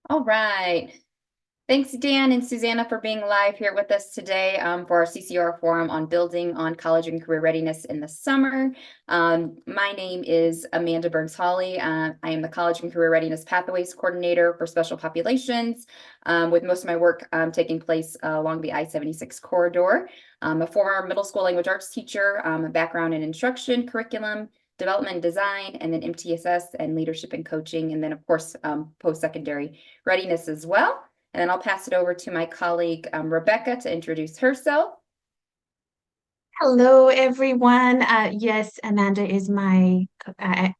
All right. Thanks, Dan and Susanna, for being live here with us today for our CCR forum on building on college and career readiness in the summer. My name is Amanda Burns-Hawley. I am the College and Career Readiness Pathways Coordinator for Special Populations, with most of my work taking place along the I-76 corridor. I'm a former middle school language arts teacher, a background in instruction, curriculum, development and design, and then MTSS and leadership and coaching, and then, of course, post-secondary readiness as well. And then I'll pass it over to my colleague, Rebecca, to introduce herself. Hello, everyone. Yes, Amanda is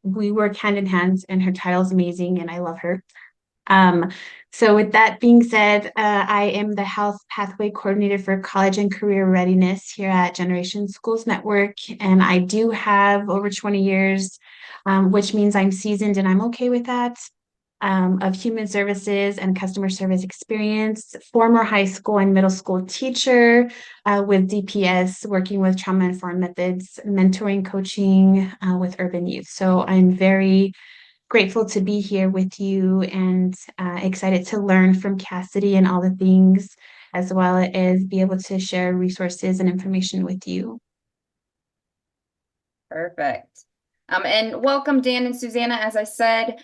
we work hand in hand, and her title is amazing, and I love her. Um, so with that being said, I am the Health Pathway Coordinator for College and Career Readiness here at Generation Schools Network, and I do have over 20 years, which means I'm seasoned, and I'm okay with that, of human services and customer service experience, former high school and middle school teacher with DPS, working with trauma-informed methods, mentoring, coaching with urban youth. So I'm very grateful to be here with you and excited to learn from Cassidy and all the things, as well as be able to share resources and information with you. Perfect. And welcome, Dan and Susanna. As I said,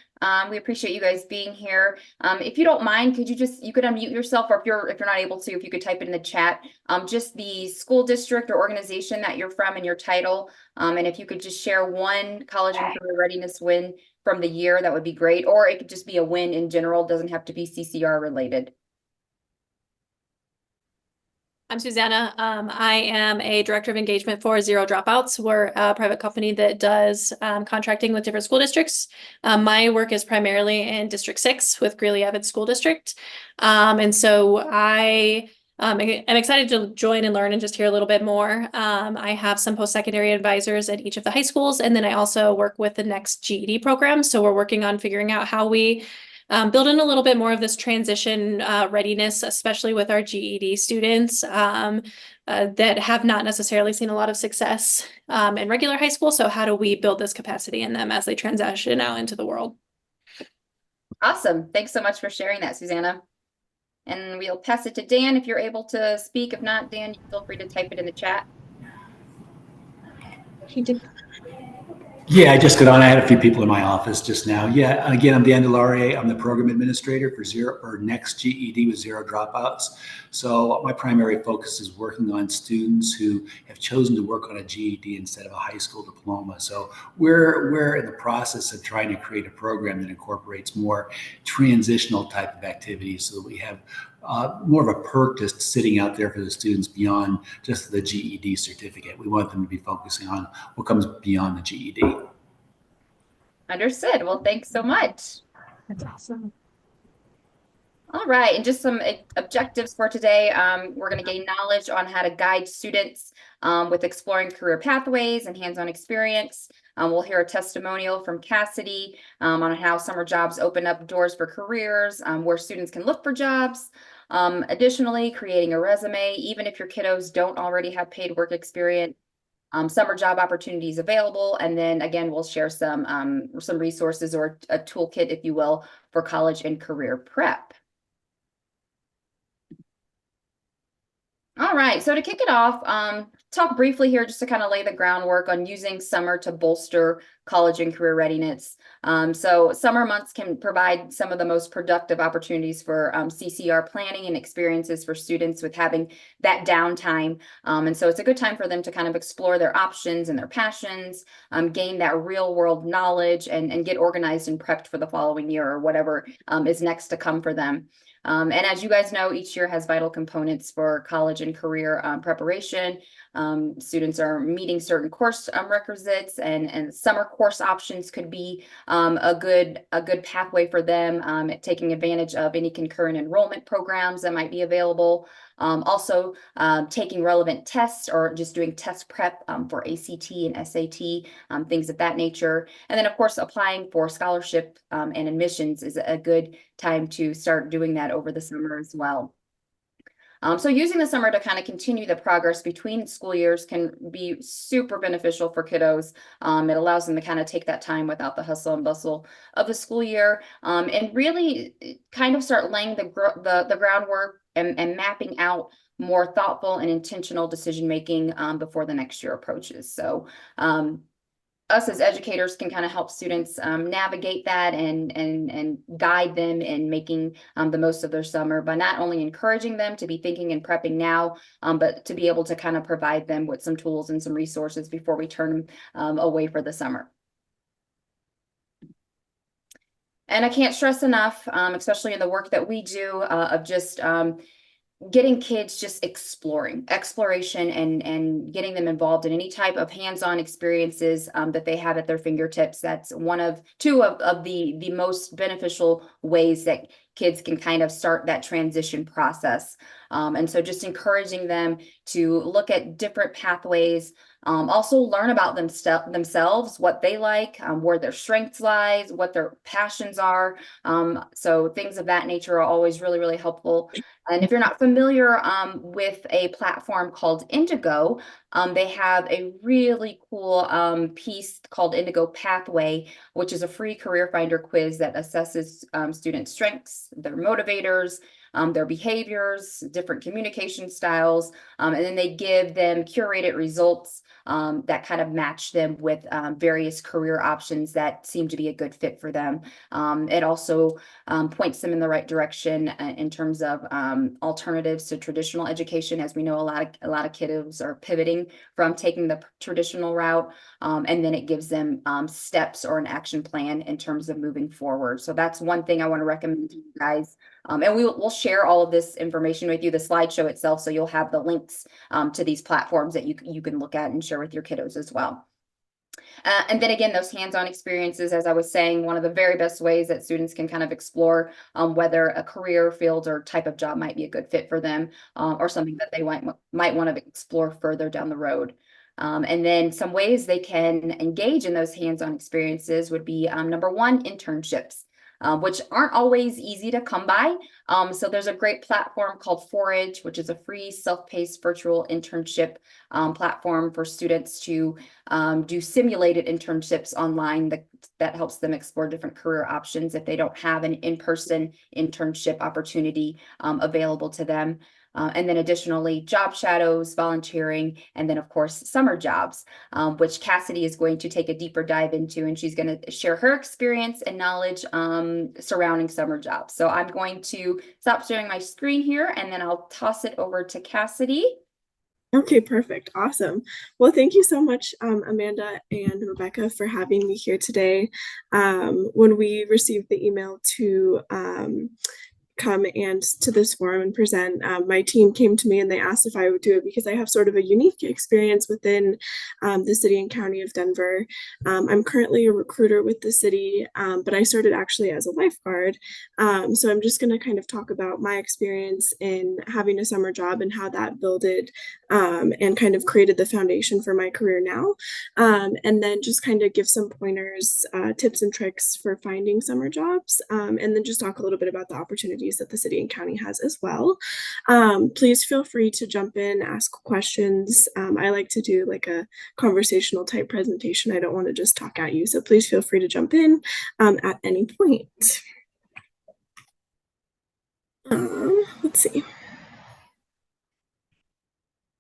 we appreciate you guys being here. If you don't mind, you could unmute yourself, or if you're not able to, if you could type it in the chat, just the school district or organization that you're from and your title. And if you could just share one college and career readiness win from the year, that would be great. Or it could just be a win in general, doesn't have to be CCR related. I'm Susanna. I am a director of engagement for Zero Dropouts. We're a private company that does contracting with different school districts. My work is primarily in District 6 with Greeley-Avid School District. And so I am excited to join and learn and just hear a little bit more. I have some post-secondary advisors at each of the high schools, and then I also work with the next GED program. So we're working on figuring out how we build in a little bit more of this transition readiness, especially with our GED students that have not necessarily seen a lot of success in regular high school. So how do we build this capacity in them as they transition out into the world? Awesome. Thanks so much for sharing that, Susanna. And we'll pass it to Dan if you're able to speak. If not, Dan, feel free to type it in the chat. He did. Yeah, I just got on. I had a few people in my office just now. Yeah, again, I'm Dan Delaurier. I'm the program administrator for Next GED with Zero Dropouts. So my primary focus is working on students who have chosen to work on a GED instead of a high school diploma. So we're in the process of trying to create a program that incorporates more transitional type of activities, so that we have more of a perk just sitting out there for the students beyond just the GED certificate. We want them to be focusing on what comes beyond the GED. Understood. Well, thanks so much. That's awesome. All right, and just some objectives for today. We're going to gain knowledge on how to guide students with exploring career pathways and hands-on experience. We'll hear a testimonial from Cassidy on how summer jobs open up doors for careers, where students can look for jobs. Additionally, creating a resume, even if your kiddos don't already have paid work experience. Summer job opportunities available, and then again we'll share some resources or a toolkit, if you will, for college and career prep. All right, so to kick it off, talk briefly here just to kind of lay the groundwork on using summer to bolster college and career readiness. So summer months can provide some of the most productive opportunities for CCR planning and experiences for students with having that downtime. And so it's a good time for them to kind of explore their options and their passions, gain that real world knowledge, and get organized and prepped for the following year or whatever is next to come for them. And as you guys know, each year has vital components for college and career preparation. Students are meeting certain course requisites, and summer course options could be a good pathway for them, taking advantage of any concurrent enrollment programs that might be available. Also, taking relevant tests or just doing test prep for ACT and SAT, things of that nature. And then, of course, applying for scholarship and admissions is a good time to start doing that over the summer as well. So using the summer to kind of continue the progress between school years can be super beneficial for kiddos. It allows them to kind of take that time without the hustle and bustle of the school year, and really kind of start laying the groundwork and mapping out more thoughtful and intentional decision making before the next year approaches. So us as educators can kind of help students navigate that and guide them in making the most of their summer by not only encouraging them to be thinking and prepping now, but to be able to kind of provide them with some tools and some resources before we turn them away for the summer. And I can't stress enough, especially in the work that we do, of just getting kids just exploration and getting them involved in any type of hands-on experiences that they have at their fingertips. That's two of the most beneficial ways that kids can kind of start that transition process. And so just encouraging them to look at different pathways, also learn about themselves, what they like, where their strengths lies, what their passions are. So things of that nature are always really, really helpful. And if you're not familiar with a platform called Indigo, they have a really cool piece called Indigo Pathway, which is a free career finder quiz that assesses students' strengths, their motivators, their behaviors, different communication styles, and then they give them curated results that kind of match them with various career options that seem to be a good fit for them. It also points them in the right direction in terms of alternatives to traditional education. As we know, a lot of kiddos are pivoting from taking the traditional route, and then it gives them steps or an action plan in terms of moving forward. So that's one thing I want to recommend to you guys. And we'll share all of this information with you, the slideshow itself, so you'll have the links to these platforms that you can look at and share with your kiddos as well. And then again, those hands-on experiences, as I was saying, one of the very best ways that students can kind of explore whether a career field or type of job might be a good fit for them, or something that they might want to explore further down the road. And then some ways they can engage in those hands-on experiences would be number one, internships. Which aren't always easy to come by. So there's a great platform called Forage, which is a free self-paced virtual internship platform for students to do simulated internships online that helps them explore different career options if they don't have an in-person internship opportunity available to them. And then additionally, job shadows, volunteering, and then of course, summer jobs, which Cassidy is going to take a deeper dive into, and she's going to share her experience and knowledge surrounding summer jobs. So I'm going to stop sharing my screen here, and then I'll toss it over to Cassidy. Okay, perfect. Awesome. Well, thank you so much, Amanda and Rebecca, for having me here today. When we received the email to come and to this forum and present, my team came to me and they asked if I would do it because I have sort of a unique experience within the city and county of Denver. I'm currently a recruiter with the city, but I started actually as a lifeguard. So I'm just going to kind of talk about my experience in having a summer job and how that builded and kind of created the foundation for my career now. And then just kind of give some pointers, tips and tricks for finding summer jobs, and then just talk a little bit about the opportunities that the city and county has as well. Please feel free to jump in, ask questions. I like to do like a conversational type presentation. I don't want to just talk at you. So please feel free to jump in at any point. Let's see.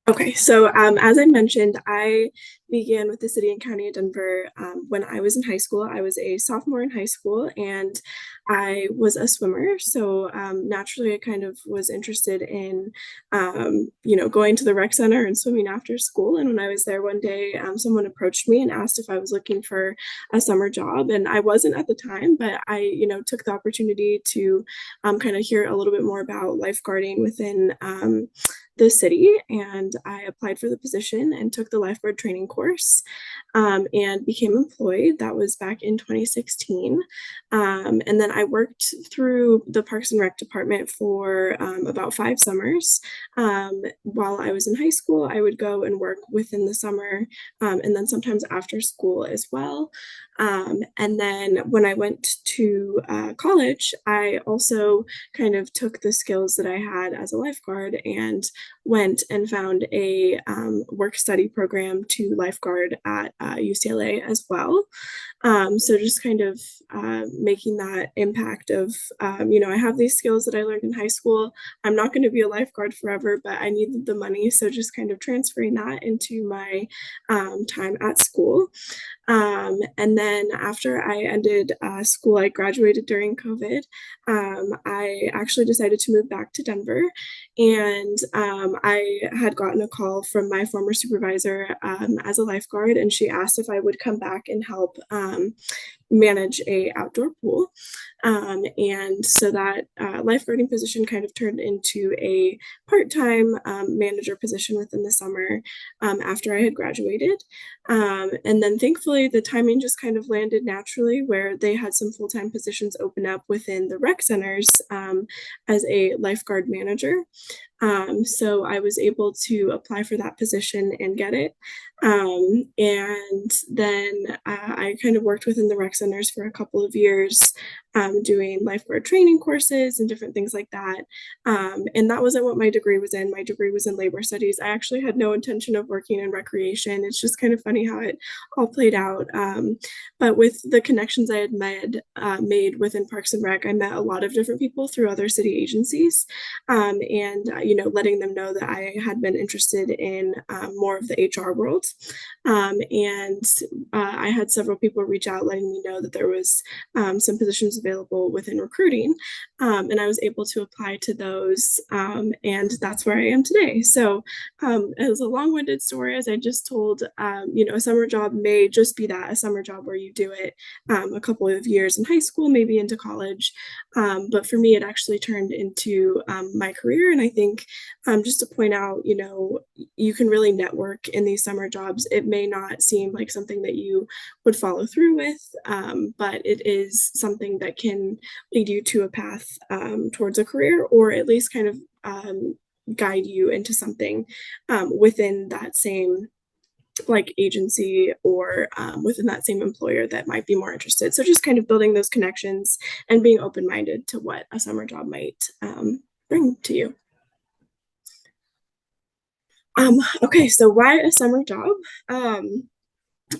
Okay, so as I mentioned, I began with the city and county of Denver when I was in high school. I was a sophomore in high school and I was a swimmer. So naturally, I kind of was interested in, going to the rec center and swimming after school. And when I was there one day, someone approached me and asked if I was looking for a summer job. And I wasn't at the time, but I, took the opportunity to kind of hear a little bit more about lifeguarding within the city, and I applied for the position and took the lifeguard training course and became employed. That was back in 2016. And then I worked through the Parks and Rec department for about 5 summers. While I was in high school, I would go and work within the summer and then sometimes after school as well. And then when I went to college, I also kind of took the skills that I had as a lifeguard and went and found a work study program to lifeguard at UCLA as well. So just kind of making that impact of, I have these skills that I learned in high school. I'm not going to be a lifeguard forever, but I needed the money. So just kind of transferring that into my time at school. And then after I ended school, I graduated during COVID. I actually decided to move back to Denver, and I had gotten a call from my former supervisor as a lifeguard, and she asked if I would come back and help manage a outdoor pool. And so that lifeguarding position kind of turned into a part-time manager position within the summer after I had graduated. And then thankfully the timing just kind of landed naturally where they had some full-time positions open up within the rec centers as a lifeguard manager. So I was able to apply for that position and get it. And then I kind of worked within the rec centers for a couple of years, doing lifeguard training courses and different things like that. And that wasn't what my degree was in. My degree was in labor studies. I actually had no intention of working in recreation. It's just kind of funny how it all played out. But with the connections I had made within Parks and Rec, I met a lot of different people through other city agencies, and letting them know that I had been interested in more of the HR world. And I had several people reach out letting me know that there was some positions available within recruiting, and I was able to apply to those, and that's where I am today. So as a long-winded story, as I just told, a summer job may just be that, a summer job where you do it a couple of years in high school, maybe into college. But for me, it actually turned into my career. And I think just to point out, you can really network in these summer jobs. It may not seem like something that you would follow through with, but it is something that can lead you to a path towards a career, or at least kind of guide you into something within that same like agency or within that same employer that might be more interested. So just kind of building those connections and being open-minded to what a summer job might bring to you. Okay, so why a summer job?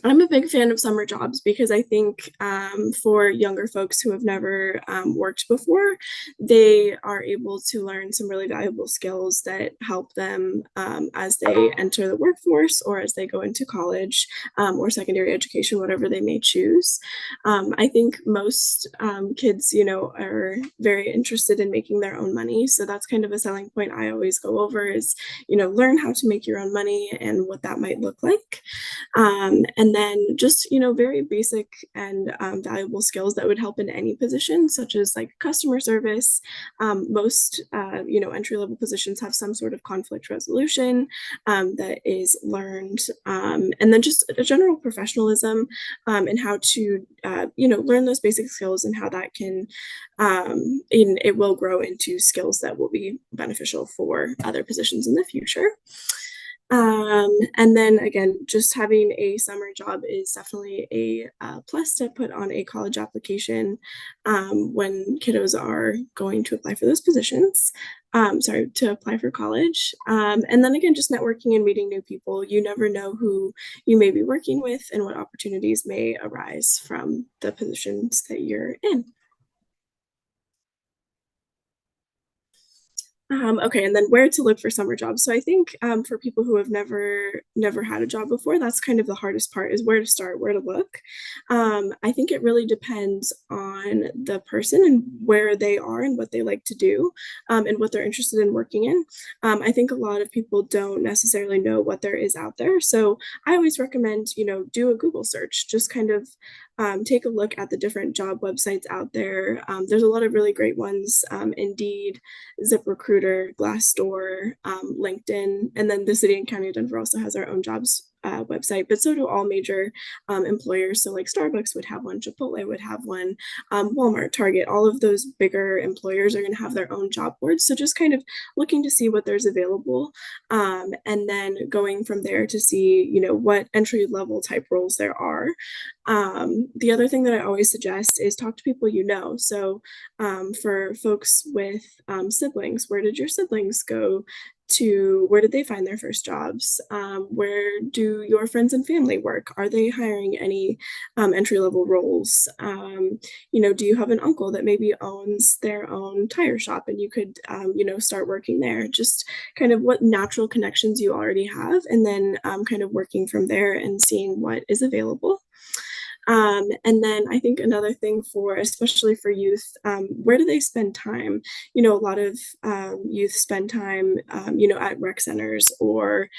I'm a big fan of summer jobs because I think for younger folks who have never worked before, they are able to learn some really valuable skills that help them as they enter the workforce or as they go into college or secondary education, whatever they may choose. I think most kids, are very interested in making their own money. So that's kind of a selling point I always go over is, learn how to make your own money and what that might look like. And then just, very basic and valuable skills that would help in any position, such as like customer service. Most, entry-level positions have some sort of conflict resolution that is learned. And then just a general professionalism and how to, learn those basic skills and how that can, it will grow into skills that will be beneficial for other positions in the future. And then again, just having a summer job is definitely a plus to put on a college application when kiddos are going to apply for those positions. To apply for college. And then again, just networking and meeting new people. You never know who you may be working with and what opportunities may arise from the positions that you're in. Okay, and then where to look for summer jobs. So I think for people who have never had a job before, that's kind of the hardest part is where to start, where to look. I think it really depends on the person and where they are and what they like to do and what they're interested in working in. I think a lot of people don't necessarily know what there is out there. So I always recommend, do a Google search, just kind of take a look at the different job websites out there. There's a lot of really great ones, Indeed, ZipRecruiter, Glassdoor, LinkedIn, and then the city and county of Denver also has our own jobs website, but so do all major employers. So like Starbucks would have one, Chipotle would have one, Walmart, Target, all of those bigger employers are going to have their own job boards. So just kind of looking to see what there's available, and then going from there to see, what entry level type roles there are. The other thing that I always suggest is talk to people you know. So for folks with siblings, where did your siblings go to? Where did they find their first jobs? Where do your friends and family work? Are they hiring any entry level roles? Do you have an uncle that maybe owns their own tire shop and you could, start working there? Just kind of what natural connections you already have, and then kind of working from there and seeing what is available. And then I think another thing especially for youth, where do they spend time? A lot of youth spend time, at rec centers or,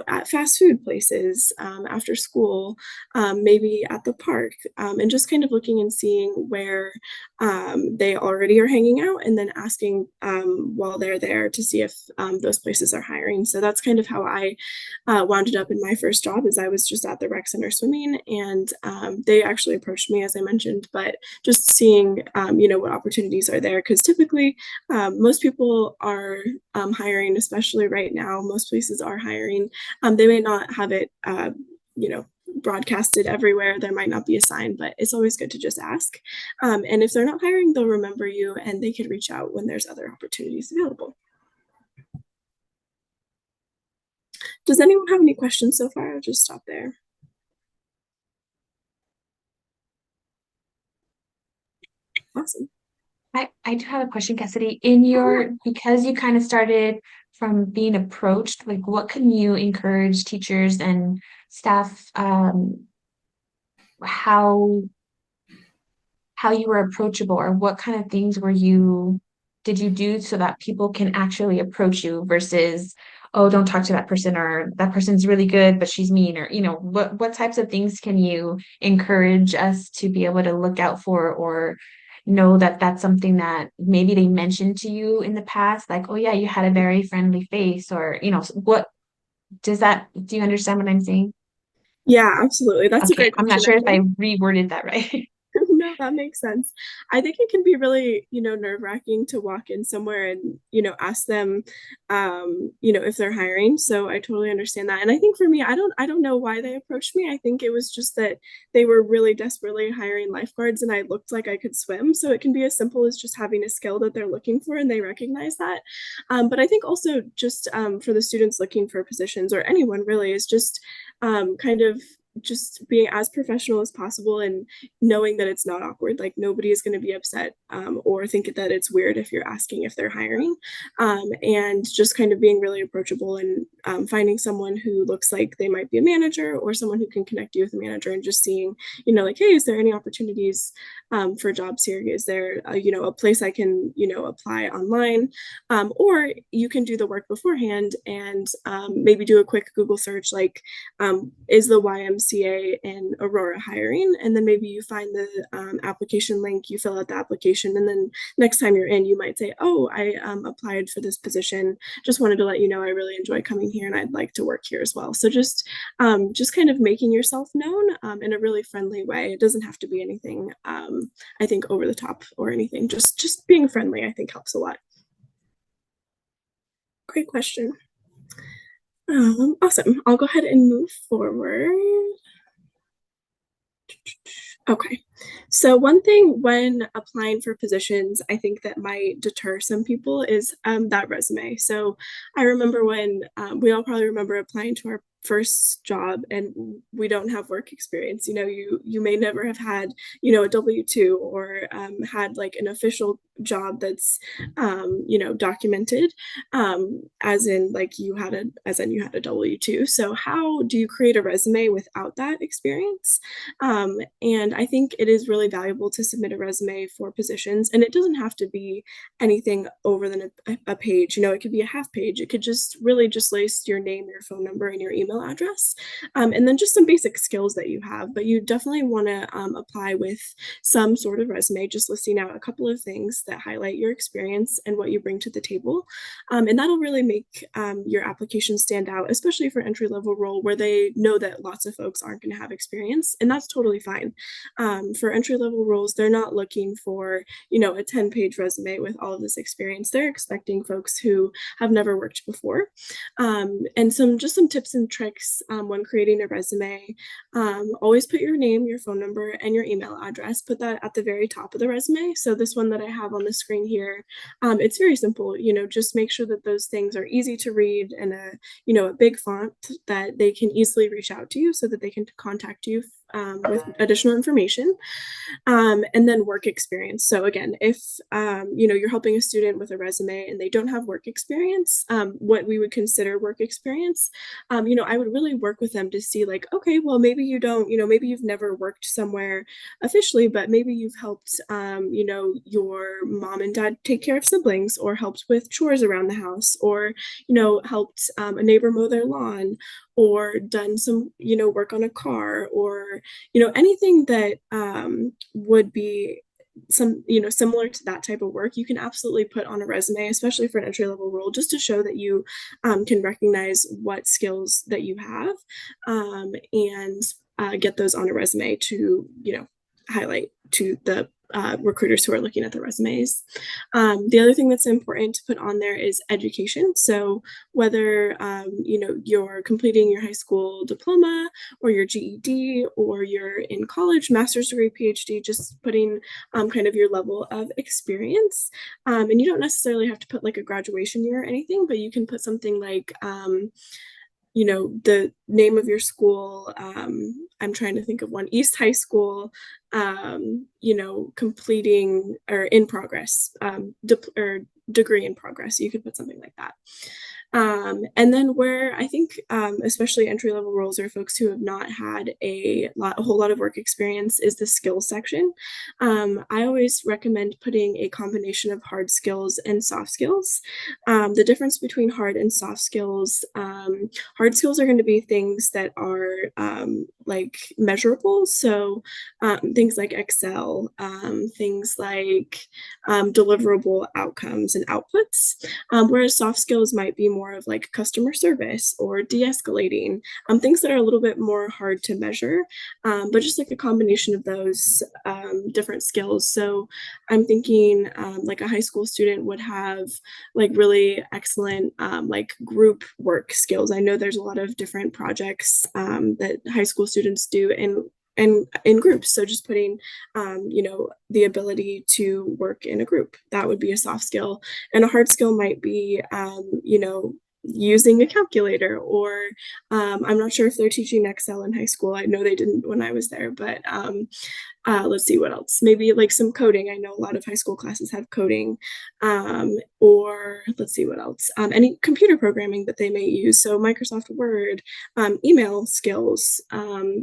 at fast food places after school, maybe at the park, and just kind of looking and seeing where they already are hanging out, and then asking while they're there to see if those places are hiring. So that's kind of how I wound up in my first job, is I was just at the rec center swimming, and they actually approached me, as I mentioned, but just seeing, what opportunities are there, because typically most people are hiring, especially right now. Most places are hiring. They may not have it, broadcasted everywhere. There might not be a sign, but it's always good to just ask. And if they're not hiring, they'll remember you, and they can reach out when there's other opportunities available. Does anyone have any questions so far? I'll just stop there. Awesome. I do have a question, Cassidy. Because you kind of started from being approached, like what can you encourage teachers and staff, how you were approachable, or what kind of things did you do so that people can actually approach you versus, oh, don't talk to that person, or that person's really good, but she's mean, or, what types of things can you encourage us to be able to look out for, or know that that's something that maybe they mentioned to you in the past, like, oh yeah, you had a very friendly face, or, do you understand what I'm saying? Yeah, absolutely. That's a Okay, great I'm not question. sure if I reworded that right. No, that makes sense. I think it can be really, nerve-wracking to walk in somewhere and, ask them, if they're hiring. So I totally understand that. And I think for me, I don't know why they approached me. I think it was just that they were really desperately hiring lifeguards and I looked like I could swim. So it can be as simple as just having a skill that they're looking for and they recognize that. But I think also just for the students looking for positions, or anyone really, is just kind of just being as professional as possible and knowing that it's not awkward. Like nobody is going to be upset or think that it's weird if you're asking if they're hiring, and just kind of being really approachable and finding someone who looks like they might be a manager or someone who can connect you with a manager, and just seeing, like, hey, is there any opportunities for jobs here? Is there a place I can apply online, or you can do the work beforehand and maybe do a quick Google search, like is the YMCA in Aurora hiring? And then maybe you find the application link, you fill out the application, and then next time you're in, you might say, oh, I applied for this position. Just wanted to let you know I really enjoy coming here and I'd like to work here as well. So just kind of making yourself known in a really friendly way. It doesn't have to be anything, I think, over the top or anything. Just being friendly, I think, helps a lot. Great question. Awesome. I'll go ahead and move forward. Okay. So one thing when applying for positions, I think that might deter some people is that resume. So I remember when we all probably remember applying to our first job and we don't have work experience. You may never have had, a W-2 or had like an official job that's, documented, as in you had a W-2. So how do you create a resume without that experience? And I think it is really valuable to submit a resume for positions, and it doesn't have to be anything over than a page. It could be a half page. It could just really just list your name, your phone number, and your email address, and then just some basic skills that you have. But you definitely want to apply with some sort of resume, just listing out a couple of things that highlight your experience and what you bring to the table. And that'll really make your application stand out, especially for entry-level role where they know that lots of folks aren't going to have experience, and that's totally fine. For entry-level roles, they're not looking for, you know, a 10-page resume with all of this experience. They're expecting folks who have never worked before. And some tips and tricks when creating a resume. Always put your name, your phone number, and your email address. Put that at the very top of the resume. So this one that I have on the screen here, it's very simple. You know, just make sure that those things are easy to read and a big font that they can easily reach out to you so that they can contact you with additional information. And then work experience. So again, if you're helping a student with a resume and they don't have work experience, what we would consider work experience, I would really work with them to see like, okay, well, maybe you don't, maybe you've never worked somewhere officially, but maybe you've helped, your mom and dad take care of siblings, or helped with chores around the house, or, helped a neighbor mow their lawn, or done some, work on a car, or, anything that would be similar to that type of work, you can absolutely put on a resume, especially for an entry-level role, just to show that you can recognize what skills that you have, and get those on a resume to, highlight to the recruiters who are looking at the resumes. The other thing that's important to put on there is education. So whether you're completing your high school diploma or your GED, or you're in college, master's degree, PhD, just putting kind of your level of experience. And you don't necessarily have to put like a graduation year or anything, but you can put something like the name of your school. I'm trying to think of one, East High School, completing or in progress, or degree in progress. You could put something like that. And then where I think, especially entry-level roles or folks who have not had a whole lot of work experience, is the skills section. I always recommend putting a combination of hard skills and soft skills. The difference between hard and soft skills, hard skills are going to be things that are like measurable. So things like Excel, things like deliverable outcomes and outputs, whereas soft skills might be more of like customer service or de-escalating, things that are a little bit more hard to measure, but just like a combination of those different skills. So I'm thinking like a high school student would have like really excellent like group work skills. I know there's a lot of different projects that high school students do in groups. So just putting, the ability to work in a group, that would be a soft skill. And a hard skill might be, using a calculator, or I'm not sure if they're teaching Excel in high school. I know they didn't when I was there, but let's see what else. Maybe like some coding. I know a lot of high school classes have coding, or let's see what else. Any computer programming that they may use. So Microsoft Word, email skills,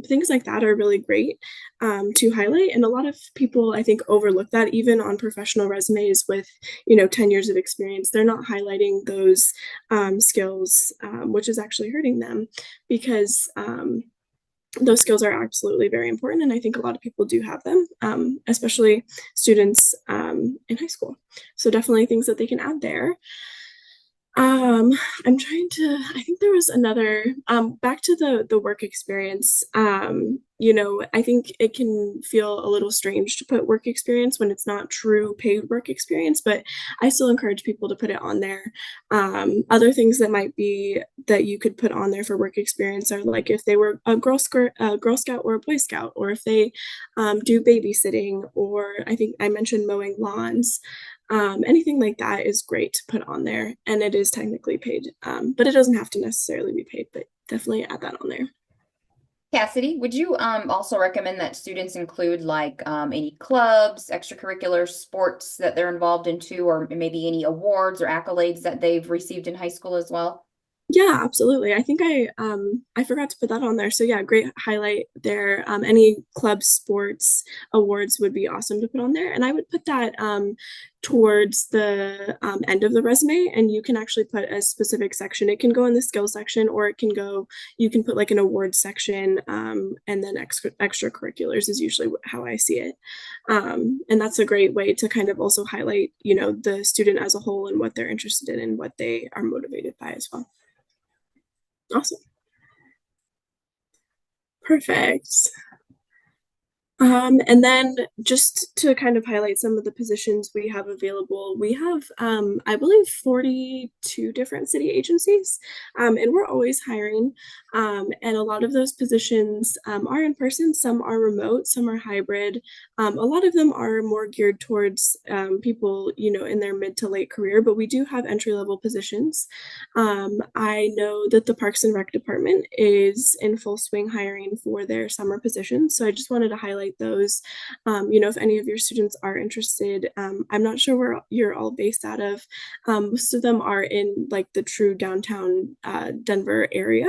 things like that are really great to highlight. And a lot of people, I think, overlook that even on professional resumes with, 10 years of experience. They're not highlighting those skills, which is actually hurting them, because those skills are absolutely very important. And I think a lot of people do have them, especially students in high school. So definitely things that they can add there. I think there was another, back to the work experience. I think it can feel a little strange to put work experience when it's not true paid work experience, but I still encourage people to put it on there. Other things that might be that you could put on there for work experience are like if they were a Girl Scout or a Boy Scout, or if they do babysitting, or I think I mentioned mowing lawns. Anything like that is great to put on there, and it is technically paid, but it doesn't have to necessarily be paid, but definitely add that on there. Cassidy, would you also recommend that students include like any clubs, extracurricular sports that they're involved in too, or maybe any awards or accolades that they've received in high school as well? Yeah, absolutely. I think I forgot to put that on there. So yeah, great highlight there. Any club sports awards would be awesome to put on there. And I would put that towards the end of the resume, and you can actually put a specific section. It can go in the skills section, or it can go, you can put like an award section, and then extracurriculars is usually how I see it. And that's a great way to kind of also highlight, you know, the student as a whole and what they're interested in and what they are motivated by as well. Awesome. Perfect. And then just to kind of highlight some of the positions we have available, we have, I believe, 42 different city agencies, and we're always hiring. And a lot of those positions are in person, some are remote, some are hybrid. A lot of them are more geared towards people, you know, in their mid to late career, but we do have entry-level positions. I know that the Parks and Rec department is in full swing hiring for their summer positions, so I just wanted to highlight those. You know, if any of your students are interested, I'm not sure where you're all based out of. Most of them are in like the true downtown Denver area,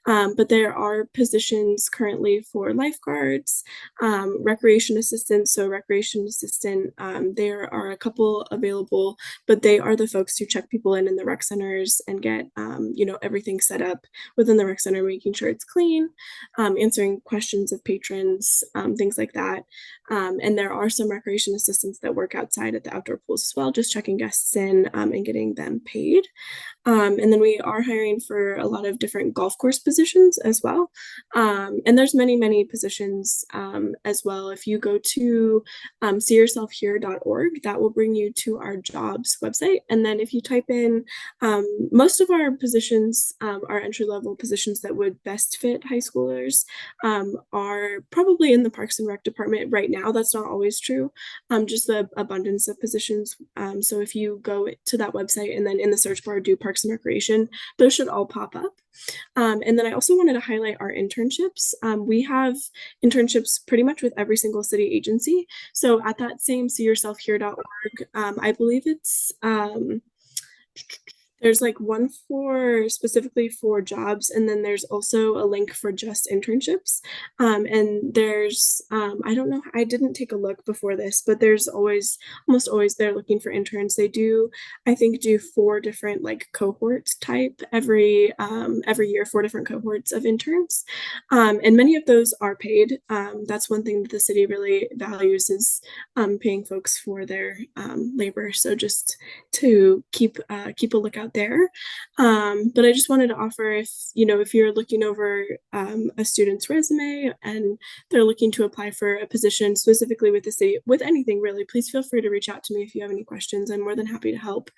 but there are positions currently for lifeguards, recreation assistants. So recreation assistant, there are a couple available, but they are the folks who check people in the rec centers and get, you know, everything set up within the rec center, making sure it's clean, answering questions of patrons, things like that. And there are some recreation assistants that work outside at the outdoor pools as well, just checking guests in and getting them paid. And then we are hiring for a lot of different golf course positions as well. And there's many positions as well. If you go to seeyourselfhere.org, that will bring you to our jobs website. And then if you type in, most of our positions, our entry-level positions that would best fit high schoolers, are probably in the Parks and Rec department right now. That's not always true, just the abundance of positions. So if you go to that website and then in the search bar do Parks and Recreation, those should all pop up. And then I also wanted to highlight our internships. We have internships pretty much with every single city agency. So at that same seeyourselfhere.org, I believe it's there's like one for specifically for jobs, and then there's also a link for just internships. And there's, I don't know, I didn't take a look before this, but there's almost always they're looking for interns. They do, I think, do 4 different like cohort type every year, 4 different cohorts of interns. And many of those are paid. That's one thing that the city really values is paying folks for their labor. So just to keep a lookout there. But I just wanted to offer, if you know, if you're looking over a student's resume and they're looking to apply for a position specifically with the city, with anything really, please feel free to reach out to me if you have any questions. I'm more than happy to help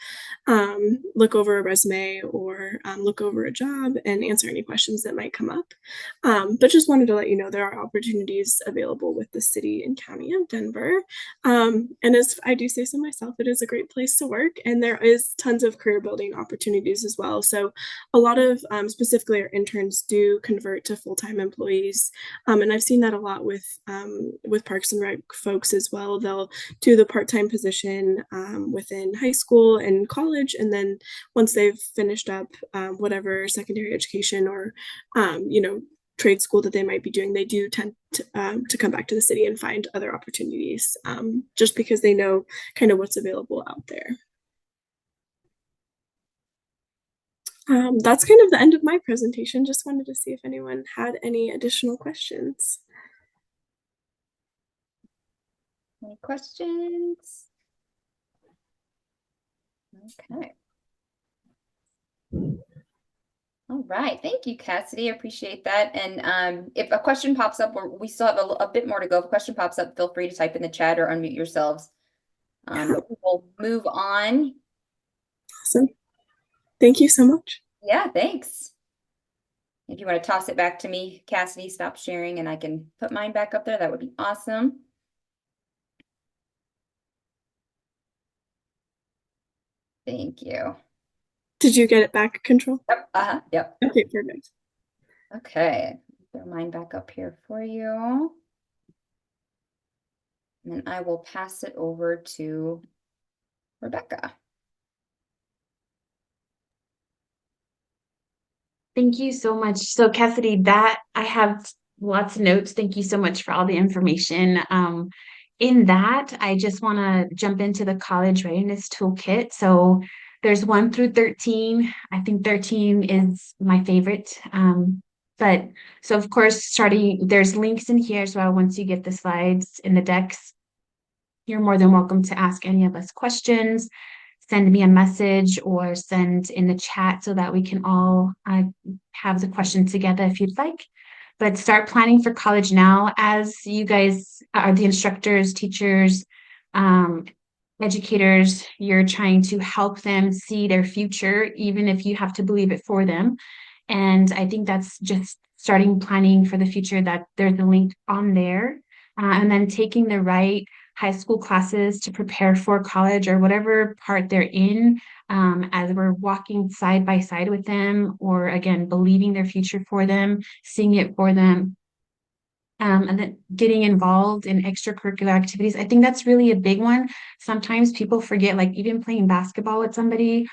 look over a resume or look over a job and answer any questions that might come up. But just wanted to let you know there are opportunities available with the city and county of Denver. And as I do say so myself, it is a great place to work, and there is tons of career building opportunities as well. So a lot of specifically our interns do convert to full-time employees. And I've seen that a lot with Parks and Rec folks as well. They'll do the part-time position within high school and college, and then once they've finished up whatever secondary education or you know, trade school that they might be doing, they do tend to come back to the city and find other opportunities just because they know kind of what's available out there. That's kind of the end of my presentation. Just wanted to see if anyone had any additional questions. Any questions? Okay. All right. Thank you, Cassidy. I appreciate that. And if a question pops up, or we still have a bit more to go. If a question pops up, feel free to type in the chat or unmute yourselves. But we'll move on. Awesome. Thank you so much. Yeah, thanks. If you want to toss it back to me, Cassidy, stop sharing and I can put mine back up there. That would be awesome. Thank you. Did you get it back, Control? Yep. Yep. Okay, perfect. Okay. Throw mine back up here for you. And then I will pass it over to Rebecca. Thank you so much. So Cassidy, that I have lots of notes. Thank you so much for all the information. in that, I just want to jump into the college readiness toolkit. So there's 1 through 13. I think 13 is my favorite. But so of course, starting, there's links in here as well. Once you get the slides in the decks, you're more than welcome to ask any of us questions, send me a message, or send in the chat so that we can all have the question together if you'd like. But start planning for college now. As you guys are the instructors, teachers, educators, you're trying to help them see their future, even if you have to believe it for them. And I think that's just starting planning for the future, that there's a link on there. And then taking the right high school classes to prepare for college or whatever part they're in, as we're walking side by side with them, or again, believing their future for them, seeing it for them. And then getting involved in extracurricular activities. I think that's really a big one. Sometimes people forget, like even playing basketball with somebody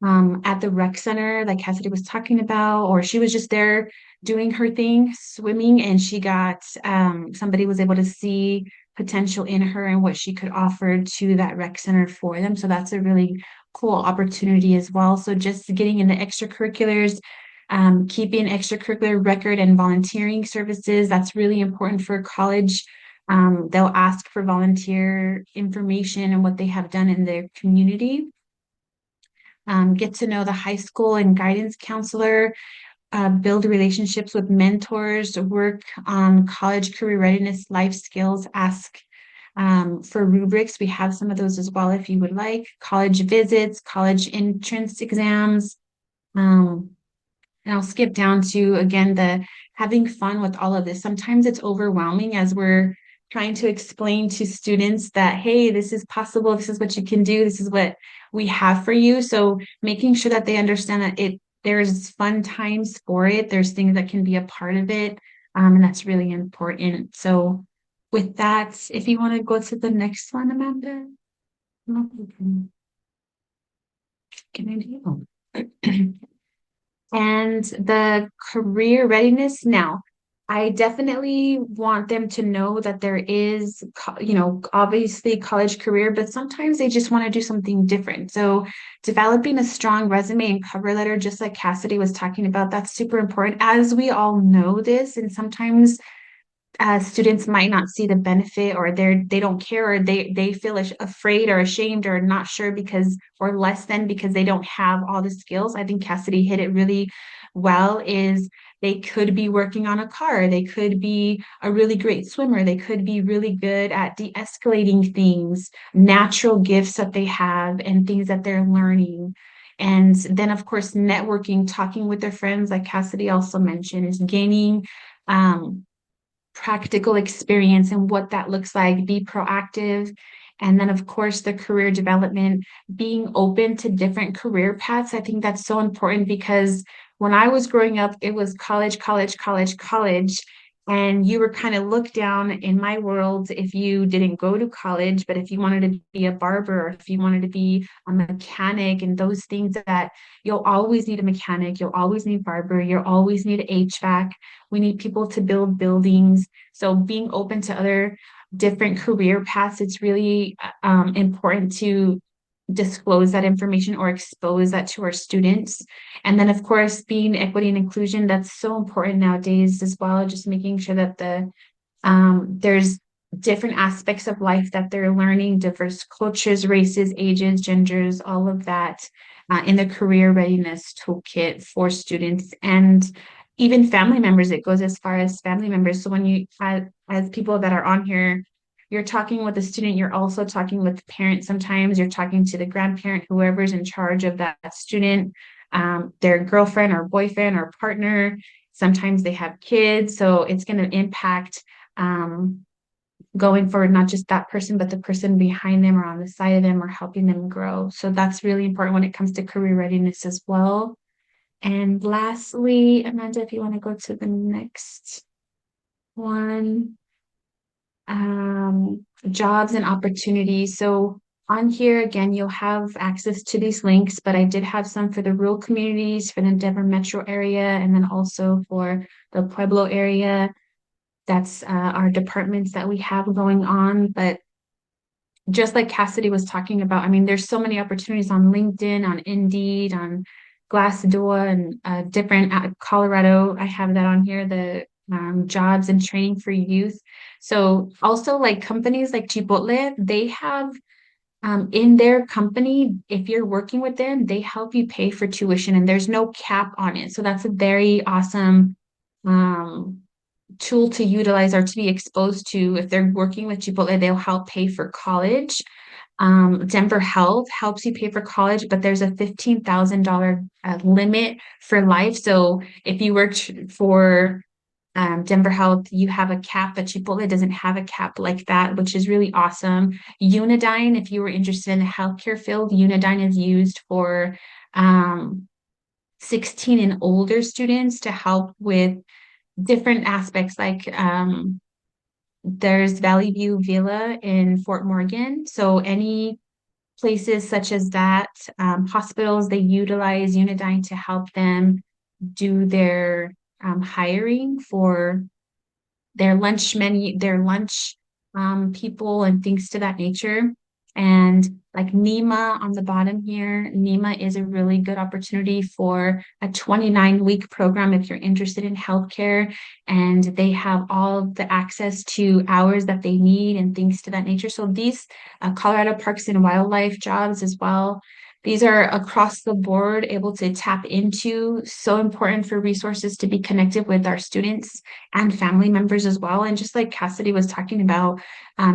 at the rec center, like Cassidy was talking about, or she was just there doing her thing, swimming, and she got somebody was able to see potential in her and what she could offer to that rec center for them. So that's a really cool opportunity as well. So just getting into extracurriculars, keeping extracurricular record and volunteering services, that's really important for college. They'll ask for volunteer information and what they have done in their community. Get to know the high school and guidance counselor, build relationships with mentors, work on college career readiness, life skills, ask for rubrics. We have some of those as well if you would like. College visits, college entrance exams. And I'll skip down to, again, the having fun with all of this. Sometimes it's overwhelming as we're trying to explain to students that, hey, this is possible, this is what you can do, this is what we have for you. So making sure that they understand that there's fun times for it, there's things that can be a part of it, and that's really important. So with that, if you want to go to the next one, Amanda. Can I do? And the career readiness. Now, I definitely want them to know that there is, obviously college career, but sometimes they just want to do something different. So developing a strong resume and cover letter, just like Cassidy was talking about, that's super important, as we all know this. And sometimes students might not see the benefit, or they don't care, or they feel afraid or ashamed or not sure because, or less than, because they don't have all the skills. I think Cassidy hit it really well. Is they could be working on a car, they could be a really great swimmer, they could be really good at de-escalating things, natural gifts that they have and things that they're learning. And then of course networking, talking with their friends, like Cassidy also mentioned, is gaining practical experience and what that looks like. Be proactive. And then of course the career development, being open to different career paths. I think that's so important, because when I was growing up, it was college, college, college, college. And you were kind of looked down in my world if you didn't go to college. But if you wanted to be a barber, or if you wanted to be a mechanic, and those things, that you'll always need a mechanic, you'll always need barber, you'll always need HVAC. We need people to build buildings. So being open to other different career paths, it's really important to disclose that information or expose that to our students. And then of course, being equity and inclusion, that's so important nowadays as well. Just making sure that there's different aspects of life that they're learning, diverse cultures, races, ages, genders, all of that in the career readiness toolkit for students. And even family members, it goes as far as family members. So when you, as people that are on here, you're talking with a student, you're also talking with parents. Sometimes you're talking to the grandparent, whoever's in charge of that student, their girlfriend or boyfriend or partner. Sometimes they have kids. So it's going to impact going forward, not just that person, but the person behind them or on the side of them, or helping them grow. So that's really important when it comes to career readiness as well. And lastly, Amanda, if you want to go to the next one, jobs and opportunities. So on here, again, you'll have access to these links, but I did have some for the rural communities, for the Denver metro area, and then also for the Pueblo area. That's our departments that we have going on. But just like Cassidy was talking about, I mean, there's so many opportunities on LinkedIn, on Indeed, on Glassdoor, and different Colorado. I have that on here, the jobs and training for youth. So also like companies like Chipotle, they have in their company, if you're working with them, they help you pay for tuition and there's no cap on it. So that's a very awesome um, tool to utilize or to be exposed to. If they're working with Chipotle, they'll help pay for college. Denver Health helps you pay for college, but there's a $15,000 limit for life. So if you worked for Denver Health, you have a cap, but Chipotle doesn't have a cap like that, which is really awesome. Unidyne, if you were interested in the healthcare field, Unidyne is used for 16 and older students to help with different aspects like there's Valley View Villa in Fort Morgan. So any places such as that, hospitals, they utilize Unidyne to help them do their hiring for their lunch menu, their lunch people and things to that nature. And like NEMA on the bottom here, NEMA is a really good opportunity for a 29-week program if you're interested in healthcare, and they have all the access to hours that they need and things to that nature. So these Colorado Parks and Wildlife jobs as well, these are across the board able to tap into, so important for resources to be connected with our students and family members as well. And just like Cassidy was talking about,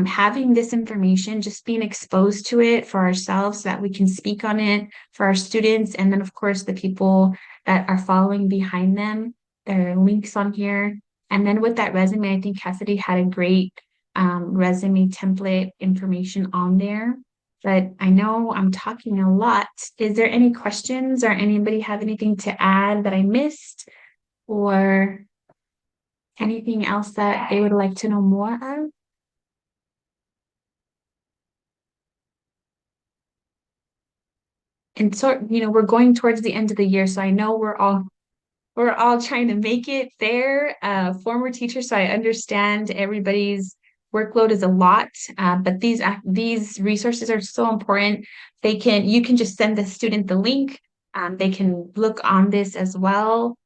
having this information, just being exposed to it for ourselves so that we can speak on it for our students. And then, of course, the people that are following behind them, there are links on here. And then with that resume, I think Cassidy had a great resume template information on there. But I know I'm talking a lot. Is there any questions or anybody have anything to add that I missed or anything else that they would like to know more of? And so, we're going towards the end of the year, so I know we're all trying to make it there. Former teacher, so I understand everybody's workload is a lot, but these resources are so important. You can just send the student the link. They can look on this as well.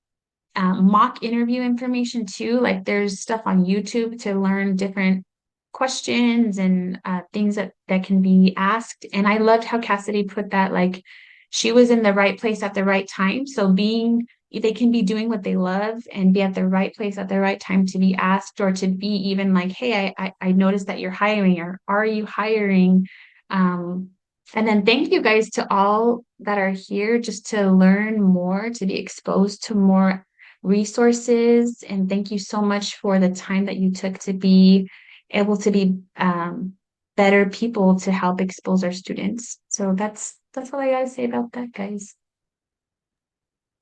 Mock interview information too. Like there's stuff on YouTube to learn different questions and things that can be asked. And I loved how Cassidy put that, like she was in the right place at the right time. So they can be doing what they love and be at the right place at the right time to be asked or to be even like, hey, I noticed that you're hiring, or are you hiring? And then thank you guys to all that are here just to learn more, to be exposed to more resources. And thank you so much for the time that you took to be able to be better people to help expose our students. So that's all I gotta say about that, guys.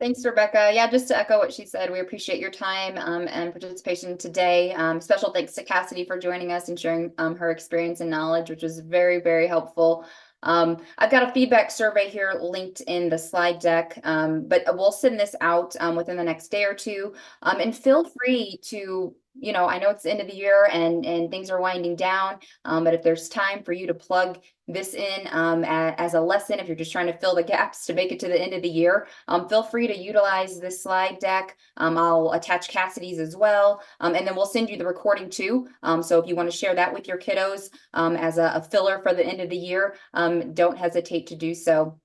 Thanks, Rebecca. Yeah, just to echo what she said, we appreciate your time and participation today. Special thanks to Cassidy for joining us and sharing her experience and knowledge, which was very, very helpful. I've got a feedback survey here linked in the slide deck, but we'll send this out within the next day or two. And feel free to, I know it's the end of the year and things are winding down, but if there's time for you to plug this in as a lesson, if you're just trying to fill the gaps to make it to the end of the year, feel free to utilize this slide deck. I'll attach Cassidy's as well, and then we'll send you the recording too. So if you want to share that with your kiddos as a filler for the end of the year, don't hesitate to do so.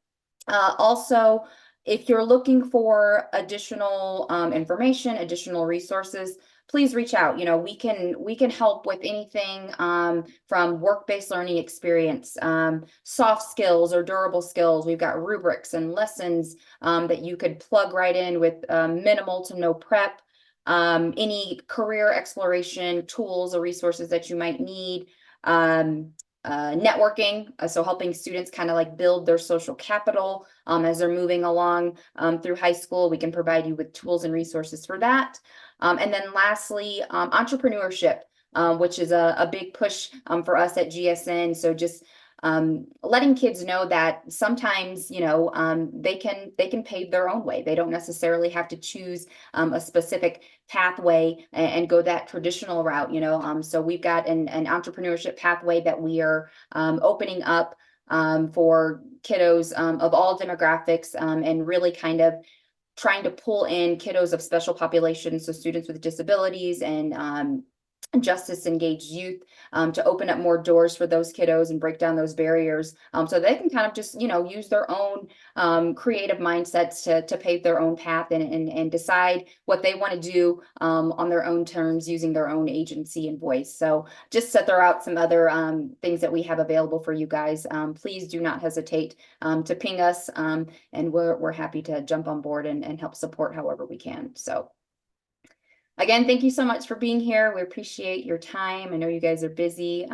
Also, if you're looking for additional information, additional resources, please reach out. We can help with anything from work-based learning experience, soft skills or durable skills. We've got rubrics and lessons that you could plug right in with minimal to no prep. Any career exploration tools or resources that you might need. Networking, so helping students kind of like build their social capital as they're moving along through high school. We can provide you with tools and resources for that. And then lastly, entrepreneurship, which is a big push for us at GSN. So just letting kids know that sometimes, they can pave their own way. They don't necessarily have to choose a specific pathway and go that traditional route, so we've got an entrepreneurship pathway that we are opening up for kiddos of all demographics, and really kind of trying to pull in kiddos of special populations, so students with disabilities and justice engaged youth, to open up more doors for those kiddos and break down those barriers, so they can kind of just use their own creative mindsets to pave their own path and decide what they want to do on their own terms, using their own agency and voice. So just to throw out some other things that we have available for you guys, please do not hesitate to ping us, and we're happy to jump on board and help support however we can. So again, thank you so much for being here. We appreciate your time. I know you guys are busy.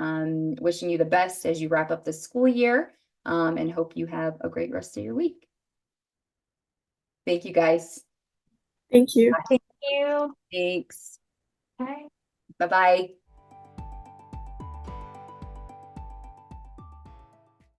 Wishing you the best as you wrap up the school year, and hope you have a great rest of your week. Thank you, guys. Thank you. Thank you. Thanks. Bye. Bye-bye.